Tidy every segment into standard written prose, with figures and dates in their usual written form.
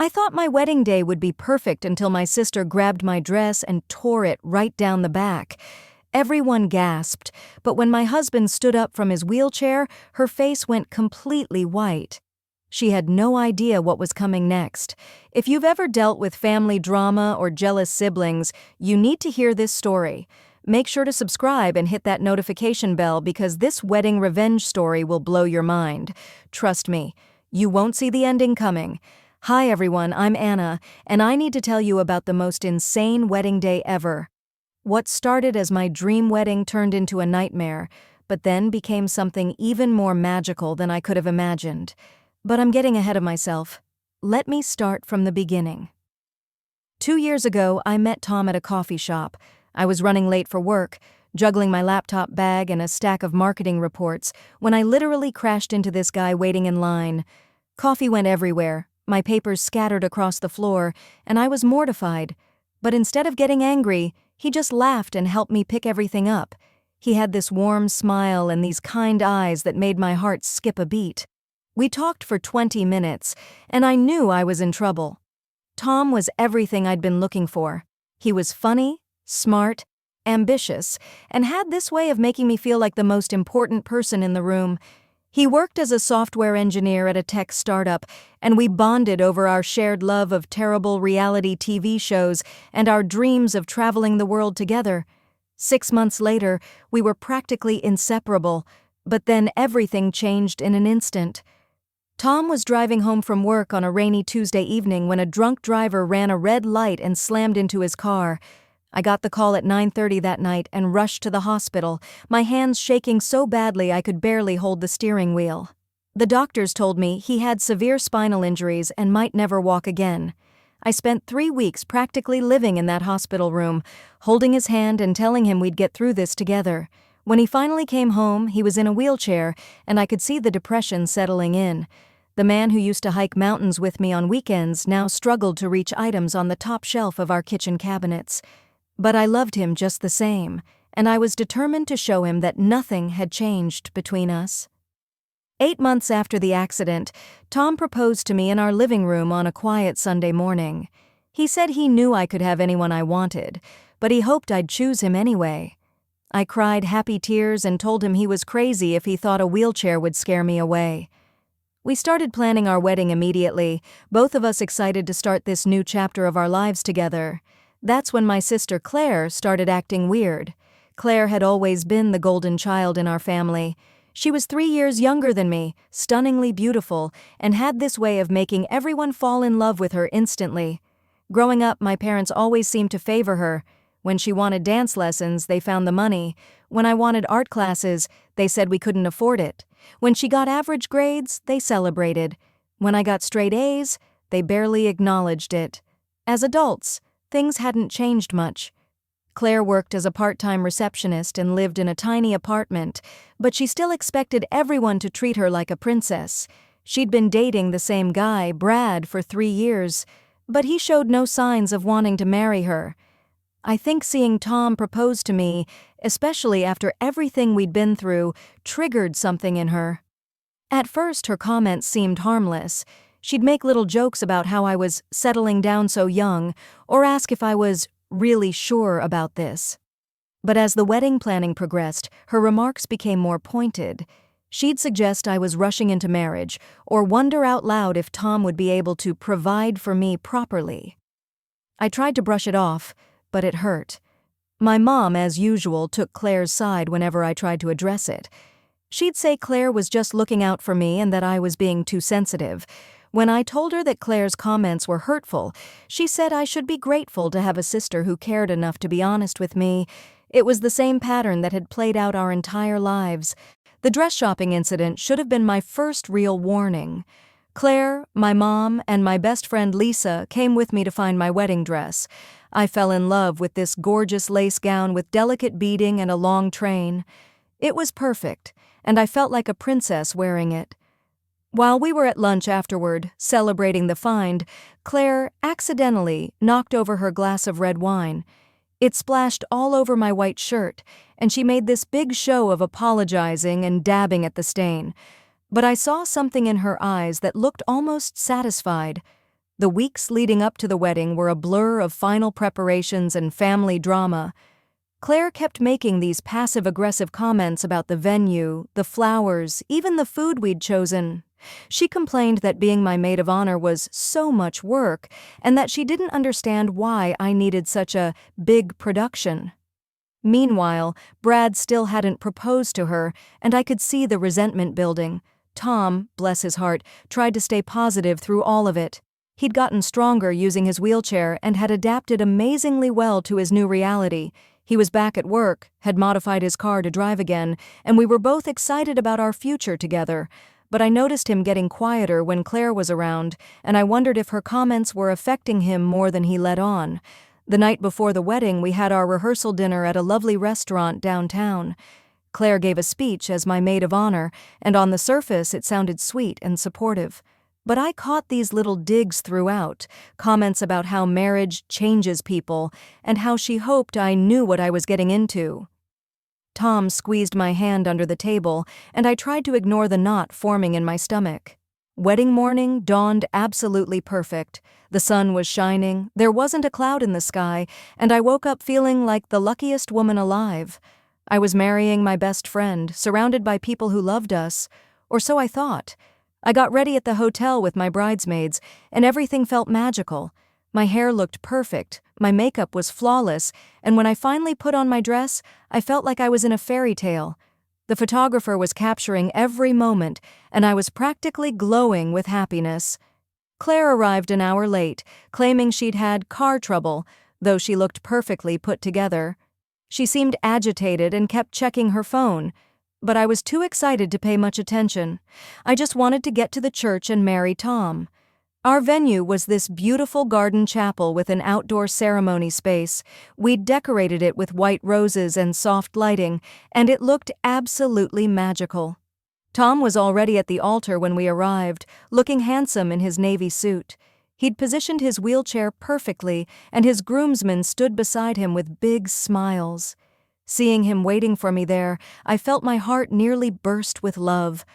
I thought my wedding day would be perfect until my sister grabbed my dress and tore it right down the back. Everyone gasped, but when my husband stood up from his wheelchair, her face went completely white. She had no idea what was coming next. If you've ever dealt with family drama or jealous siblings, you need to hear this story. Make sure to subscribe and hit that notification bell because this wedding revenge story will blow your mind. Trust me, you won't see the ending coming. Hi everyone, I'm Anna, and I need to tell you about the most insane wedding day ever. What started as my dream wedding turned into a nightmare, but then became something even more magical than I could have imagined. But I'm getting ahead of myself. Let me start from the beginning. 2 years ago, I met Tom at a coffee shop. I was running late for work, juggling my laptop bag and a stack of marketing reports, when I literally crashed into this guy waiting in line. Coffee went everywhere, my papers scattered across the floor, and I was mortified. But instead of getting angry, he just laughed and helped me pick everything up. He had this warm smile and these kind eyes that made my heart skip a beat. We talked for 20 minutes, and I knew I was in trouble. Tom was everything I'd been looking for. He was funny, smart, ambitious, and had this way of making me feel like the most important person in the room. He worked as a software engineer at a tech startup, and we bonded over our shared love of terrible reality TV shows and our dreams of traveling the world together. 6 months later, we were practically inseparable, but then everything changed in an instant. Tom was driving home from work on a rainy Tuesday evening when a drunk driver ran a red light and slammed into his car. I got the call at 9:30 that night and rushed to the hospital, my hands shaking so badly I could barely hold the steering wheel. The doctors told me he had severe spinal injuries and might never walk again. I spent 3 weeks practically living in that hospital room, holding his hand and telling him we'd get through this together. When he finally came home, he was in a wheelchair, and I could see the depression settling in. The man who used to hike mountains with me on weekends now struggled to reach items on the top shelf of our kitchen cabinets. But I loved him just the same, and I was determined to show him that nothing had changed between us. 8 months after the accident, Tom proposed to me in our living room on a quiet Sunday morning. He said he knew I could have anyone I wanted, but he hoped I'd choose him anyway. I cried happy tears and told him he was crazy if he thought a wheelchair would scare me away. We started planning our wedding immediately, both of us excited to start this new chapter of our lives together. That's when my sister Claire started acting weird. Claire had always been the golden child in our family. She was 3 years younger than me, stunningly beautiful, and had this way of making everyone fall in love with her instantly. Growing up, my parents always seemed to favor her. When she wanted dance lessons, they found the money. When I wanted art classes, they said we couldn't afford it. When she got average grades, they celebrated. When I got straight A's, they barely acknowledged it. As adults, things hadn't changed much. Claire worked as a part-time receptionist and lived in a tiny apartment, but she still expected everyone to treat her like a princess. She'd been dating the same guy, Brad, for 3 years, but he showed no signs of wanting to marry her. I think seeing Tom propose to me, especially after everything we'd been through, triggered something in her. At first, her comments seemed harmless. She'd make little jokes about how I was settling down so young, or ask if I was really sure about this. But as the wedding planning progressed, her remarks became more pointed. She'd suggest I was rushing into marriage, or wonder out loud if Tom would be able to provide for me properly. I tried to brush it off, but it hurt. My mom, as usual, took Claire's side whenever I tried to address it. She'd say Claire was just looking out for me and that I was being too sensitive. When I told her that Claire's comments were hurtful, she said I should be grateful to have a sister who cared enough to be honest with me. It was the same pattern that had played out our entire lives. The dress shopping incident should have been my first real warning. Claire, my mom, and my best friend Lisa came with me to find my wedding dress. I fell in love with this gorgeous lace gown with delicate beading and a long train. It was perfect, and I felt like a princess wearing it. While we were at lunch afterward, celebrating the find, Claire accidentally knocked over her glass of red wine. It splashed all over my white shirt, and she made this big show of apologizing and dabbing at the stain. But I saw something in her eyes that looked almost satisfied. The weeks leading up to the wedding were a blur of final preparations and family drama. Claire kept making these passive-aggressive comments about the venue, the flowers, even the food we'd chosen. She complained that being my maid of honor was so much work, and that she didn't understand why I needed such a big production. Meanwhile, Brad still hadn't proposed to her, and I could see the resentment building. Tom, bless his heart, tried to stay positive through all of it. He'd gotten stronger using his wheelchair and had adapted amazingly well to his new reality. He was back at work, had modified his car to drive again, and we were both excited about our future together. But I noticed him getting quieter when Claire was around, and I wondered if her comments were affecting him more than he let on. The night before the wedding, we had our rehearsal dinner at a lovely restaurant downtown. Claire gave a speech as my maid of honor, and on the surface it sounded sweet and supportive. But I caught these little digs throughout, comments about how marriage changes people, and how she hoped I knew what I was getting into. Tom squeezed my hand under the table, and I tried to ignore the knot forming in my stomach. Wedding morning dawned absolutely perfect. The sun was shining, there wasn't a cloud in the sky, and I woke up feeling like the luckiest woman alive. I was marrying my best friend, surrounded by people who loved us, or so I thought. I got ready at the hotel with my bridesmaids, and everything felt magical. My hair looked perfect, my makeup was flawless, and when I finally put on my dress, I felt like I was in a fairy tale. The photographer was capturing every moment, and I was practically glowing with happiness. Claire arrived an hour late, claiming she'd had car trouble, though she looked perfectly put together. She seemed agitated and kept checking her phone, but I was too excited to pay much attention. I just wanted to get to the church and marry Tom. Our venue was this beautiful garden chapel with an outdoor ceremony space. We'd decorated it with white roses and soft lighting, and it looked absolutely magical. Tom was already at the altar when we arrived, looking handsome in his navy suit. He'd positioned his wheelchair perfectly, and his groomsmen stood beside him with big smiles. Seeing him waiting for me there, I felt my heart nearly burst with love.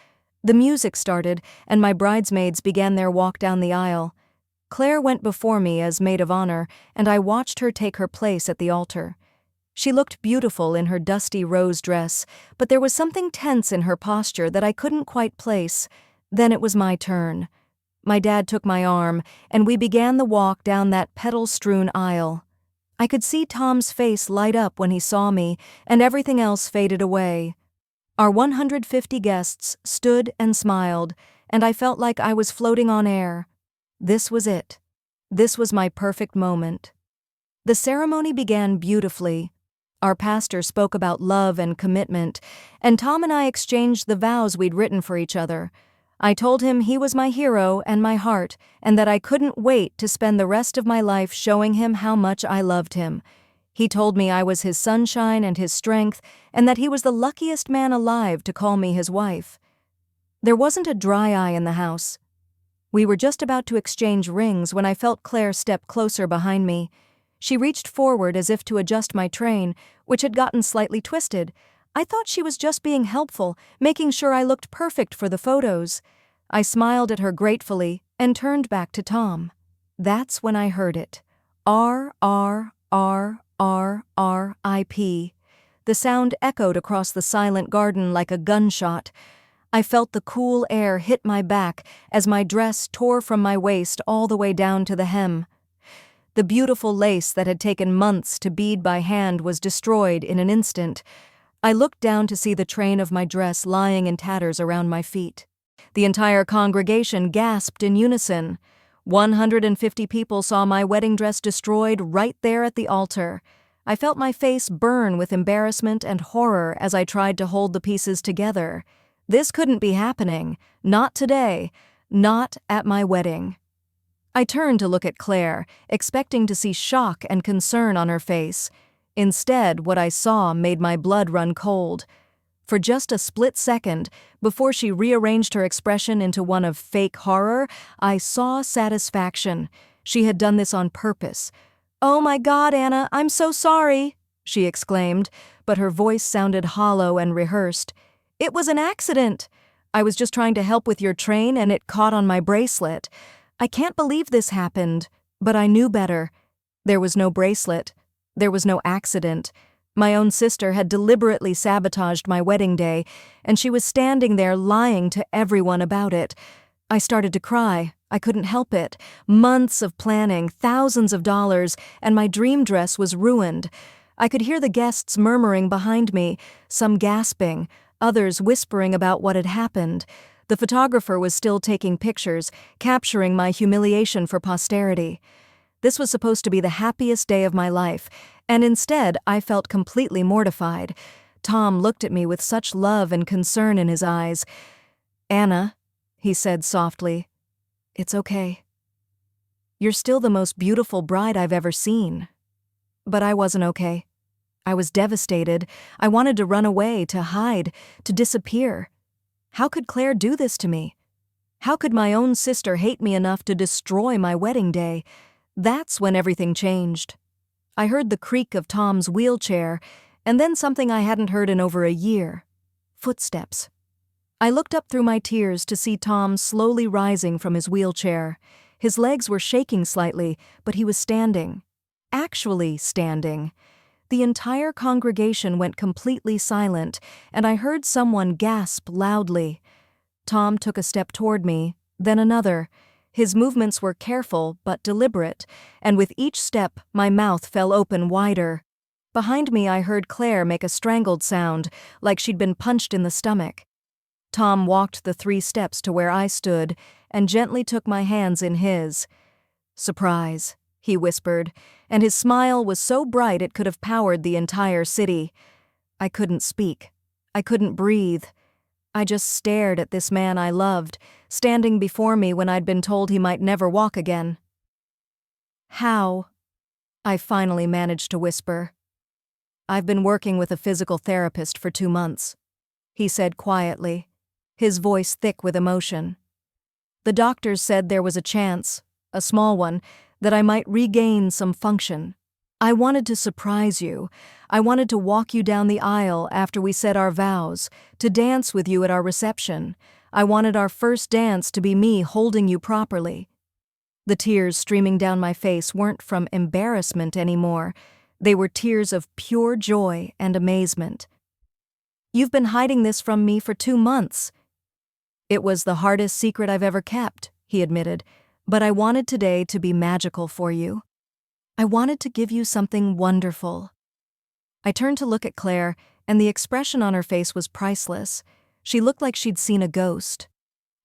The music started, and my bridesmaids began their walk down the aisle. Claire went before me as maid of honor, and I watched her take her place at the altar. She looked beautiful in her dusty rose dress, but there was something tense in her posture that I couldn't quite place. Then it was my turn. My dad took my arm, and we began the walk down that petal-strewn aisle. I could see Tom's face light up when he saw me, and everything else faded away. Our 150 guests stood and smiled, and I felt like I was floating on air. This was it. This was my perfect moment. The ceremony began beautifully. Our pastor spoke about love and commitment, and Tom and I exchanged the vows we'd written for each other. I told him he was my hero and my heart, and that I couldn't wait to spend the rest of my life showing him how much I loved him. He told me I was his sunshine and his strength, and that he was the luckiest man alive to call me his wife. There wasn't a dry eye in the house. We were just about to exchange rings when I felt Claire step closer behind me. She reached forward as if to adjust my train, which had gotten slightly twisted. I thought she was just being helpful, making sure I looked perfect for the photos. I smiled at her gratefully and turned back to Tom. That's when I heard it. R-R-R-R-R-I-P. The sound echoed across the silent garden like a gunshot. I felt the cool air hit my back as my dress tore from my waist all the way down to the hem. The beautiful lace that had taken months to bead by hand was destroyed in an instant. I looked down to see the train of my dress lying in tatters around my feet. The entire congregation gasped in unison. 150 people saw my wedding dress destroyed right there at the altar. I felt my face burn with embarrassment and horror as I tried to hold the pieces together. This couldn't be happening. Not today. Not at my wedding. I turned to look at Claire, expecting to see shock and concern on her face. Instead, what I saw made my blood run cold. For just a split second, before she rearranged her expression into one of fake horror, I saw satisfaction. She had done this on purpose. "Oh my God, Anna, I'm so sorry," she exclaimed, but her voice sounded hollow and rehearsed. "It was an accident. I was just trying to help with your train and it caught on my bracelet. I can't believe this happened, but I knew better. There was no bracelet. There was no accident. My own sister had deliberately sabotaged my wedding day, and she was standing there lying to everyone about it. I started to cry. I couldn't help it. Months of planning, thousands of dollars, and my dream dress was ruined. I could hear the guests murmuring behind me, some gasping, others whispering about what had happened. The photographer was still taking pictures, capturing my humiliation for posterity. This was supposed to be the happiest day of my life, and instead I felt completely mortified. Tom looked at me with such love and concern in his eyes. "Anna," he said softly, "it's okay. You're still the most beautiful bride I've ever seen." But I wasn't okay. I was devastated. I wanted to run away, to hide, to disappear. How could Claire do this to me? How could my own sister hate me enough to destroy my wedding day? That's when everything changed. I heard the creak of Tom's wheelchair, and then something I hadn't heard in over a year. Footsteps. I looked up through my tears to see Tom slowly rising from his wheelchair. His legs were shaking slightly, but he was standing. Actually standing. The entire congregation went completely silent, and I heard someone gasp loudly. Tom took a step toward me, then another. His movements were careful but deliberate, and with each step my mouth fell open wider. Behind me I heard Claire make a strangled sound, like she'd been punched in the stomach. Tom walked the 3 steps to where I stood and gently took my hands in his. "Surprise," he whispered, and his smile was so bright it could have powered the entire city. I couldn't speak. I couldn't breathe. I just stared at this man I loved, standing before me when I'd been told he might never walk again. "How?" I finally managed to whisper. "I've been working with a physical therapist for 2 months," he said quietly, his voice thick with emotion. "The doctors said there was a chance, a small one, that I might regain some function. I wanted to surprise you. I wanted to walk you down the aisle after we said our vows, to dance with you at our reception. I wanted our first dance to be me holding you properly." The tears streaming down my face weren't from embarrassment anymore. They were tears of pure joy and amazement. "You've been hiding this from me for 2 months. "It was the hardest secret I've ever kept," he admitted, "but I wanted today to be magical for you. I wanted to give you something wonderful." I turned to look at Claire, and the expression on her face was priceless. She looked like she'd seen a ghost.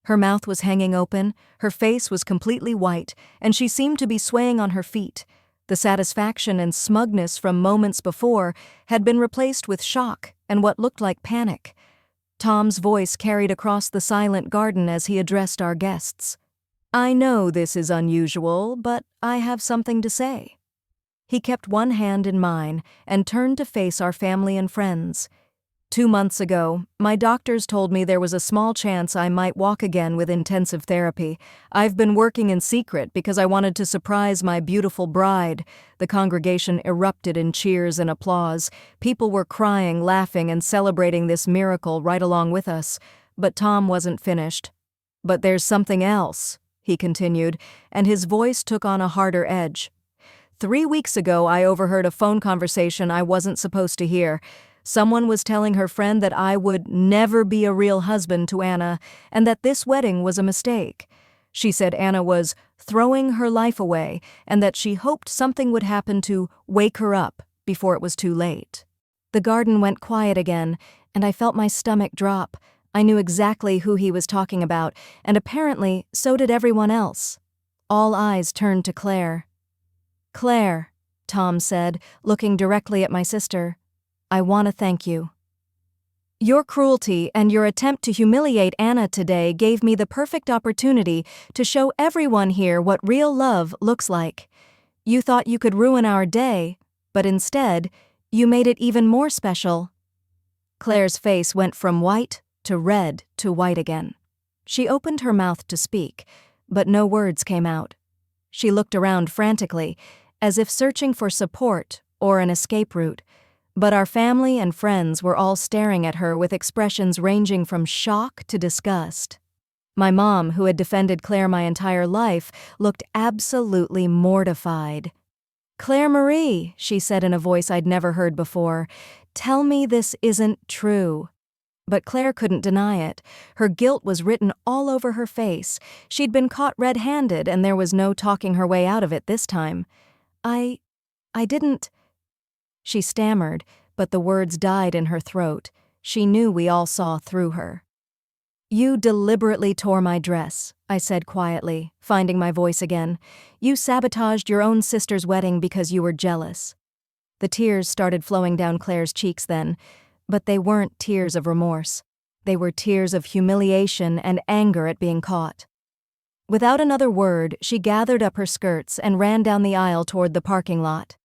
Her mouth was hanging open, her face was completely white, and she seemed to be swaying on her feet. The satisfaction and smugness from moments before had been replaced with shock and what looked like panic. Tom's voice carried across the silent garden as he addressed our guests. "I know this is unusual, but I have something to say." He kept one hand in mine and turned to face our family and friends. 2 months ago, my doctors told me there was a small chance I might walk again with intensive therapy. I've been working in secret because I wanted to surprise my beautiful bride. The congregation erupted in cheers and applause. People were crying, laughing, and celebrating this miracle right along with us. But Tom wasn't finished. "But there's something else," he continued, and his voice took on a harder edge. 3 weeks ago, I overheard a phone conversation I wasn't supposed to hear. Someone was telling her friend that I would never be a real husband to Anna, and that this wedding was a mistake. She said Anna was throwing her life away, and that she hoped something would happen to wake her up before it was too late. The garden went quiet again, and I felt my stomach drop. I knew exactly who he was talking about, and apparently so did everyone else. All eyes turned to Claire. "Claire," Tom said, looking directly at my sister, "I want to thank you. Your cruelty and your attempt to humiliate Anna today gave me the perfect opportunity to show everyone here what real love looks like. You thought you could ruin our day, but instead, you made it even more special." Claire's face went from white to red to white again. She opened her mouth to speak, but no words came out. She looked around frantically, as if searching for support or an escape route. But our family and friends were all staring at her with expressions ranging from shock to disgust. My mom, who had defended Claire my entire life, looked absolutely mortified. "Claire Marie," she said in a voice I'd never heard before, "tell me this isn't true." But Claire couldn't deny it. Her guilt was written all over her face. She'd been caught red-handed, and there was no talking her way out of it this time. I didn't," she stammered, but the words died in her throat. She knew we all saw through her. "You deliberately tore my dress," I said quietly, finding my voice again. "You sabotaged your own sister's wedding because you were jealous." The tears started flowing down Claire's cheeks then, but they weren't tears of remorse. They were tears of humiliation and anger at being caught. Without another word, she gathered up her skirts and ran down the aisle toward the parking lot.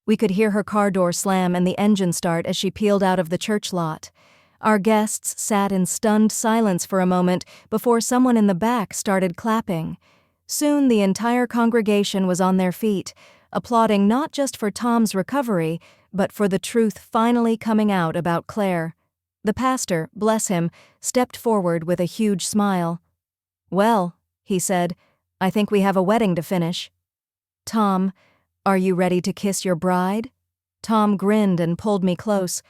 We could hear her car door slam and the engine start as she peeled out of the church lot. Our guests sat in stunned silence for a moment before someone in the back started clapping. Soon the entire congregation was on their feet, applauding not just for Tom's recovery, but for the truth finally coming out about Claire. The pastor, bless him, stepped forward with a huge smile. "Well," he said, "I think we have a wedding to finish. Tom, are you ready to kiss your bride?" Tom grinned and pulled me close.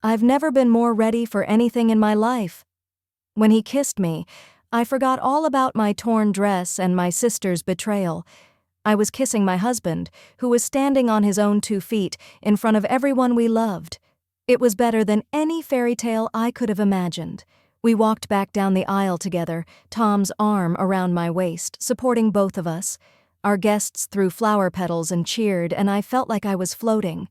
I've never been more ready for anything in my life. When he kissed me, I forgot all about my torn dress and my sister's betrayal. I was kissing my husband, who was standing on his own 2 feet in front of everyone we loved. It was better than any fairy tale I could have imagined. We walked back down the aisle together, Tom's arm around my waist, supporting both of us. Our guests threw flower petals and cheered, and I felt like I was floating.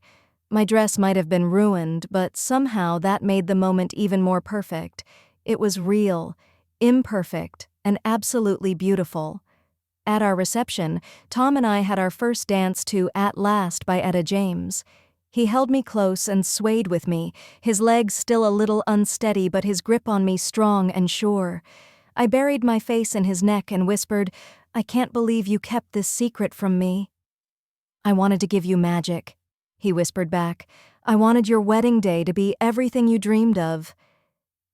My dress might have been ruined, but somehow that made the moment even more perfect. It was real, imperfect, and absolutely beautiful. At our reception, Tom and I had our first dance to "At Last" by Etta James. He held me close and swayed with me, his legs still a little unsteady but his grip on me strong and sure. I buried my face in his neck and whispered, "I can't believe you kept this secret from me." "I wanted to give you magic," he whispered back. "I wanted your wedding day to be everything you dreamed of."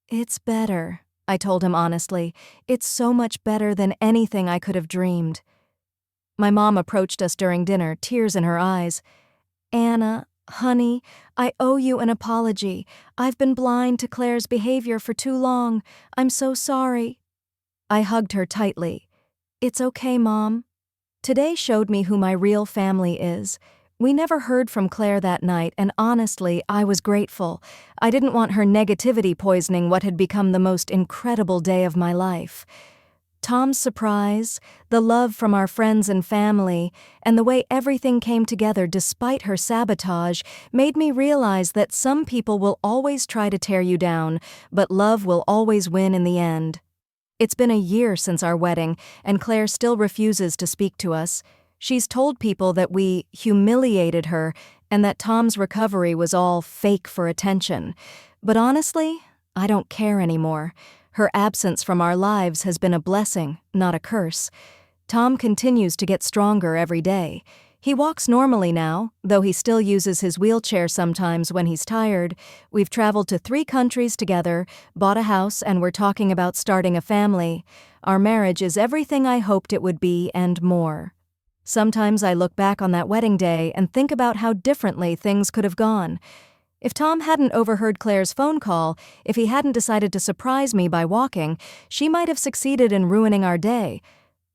"It's better," I told him honestly. "It's so much better than anything I could have dreamed." My mom approached us during dinner, tears in her eyes. "Anna, honey, I owe you an apology. I've been blind to Claire's behavior for too long. I'm so sorry." I hugged her tightly. "It's okay, Mom. Today showed me who my real family is. We never heard from Claire that night, and honestly, I was grateful. I didn't want her negativity poisoning what had become the most incredible day of my life." Tom's surprise, the love from our friends and family, and the way everything came together despite her sabotage made me realize that some people will always try to tear you down, but love will always win in the end. It's been a year since our wedding, and Claire still refuses to speak to us. She's told people that we humiliated her and that Tom's recovery was all fake for attention. But honestly, I don't care anymore. Her absence from our lives has been a blessing, not a curse. Tom continues to get stronger every day. He walks normally now, though he still uses his wheelchair sometimes when he's tired. We've traveled to 3 countries together, bought a house, and we're talking about starting a family. Our marriage is everything I hoped it would be and more. Sometimes I look back on that wedding day and think about how differently things could have gone. If Tom hadn't overheard Claire's phone call, if he hadn't decided to surprise me by walking, she might have succeeded in ruining our day.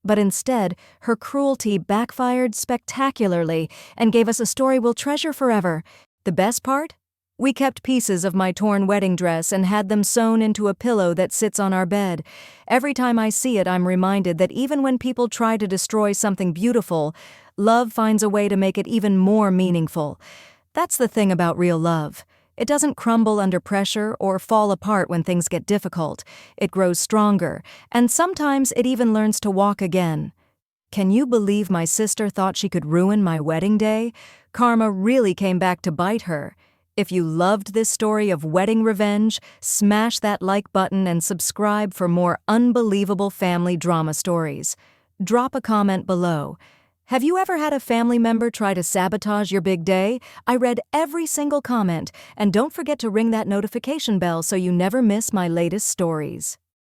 But instead, her cruelty backfired spectacularly and gave us a story we'll treasure forever. The best part? We kept pieces of my torn wedding dress and had them sewn into a pillow that sits on our bed. Every time I see it, I'm reminded that even when people try to destroy something beautiful, love finds a way to make it even more meaningful. That's the thing about real love. It doesn't crumble under pressure or fall apart when things get difficult. It grows stronger, and sometimes it even learns to walk again. Can you believe my sister thought she could ruin my wedding day? Karma really came back to bite her. If you loved this story of wedding revenge, smash that like button and subscribe for more unbelievable family drama stories. Drop a comment below. Have you ever had a family member try to sabotage your big day? I read every single comment, and don't forget to ring that notification bell so you never miss my latest stories.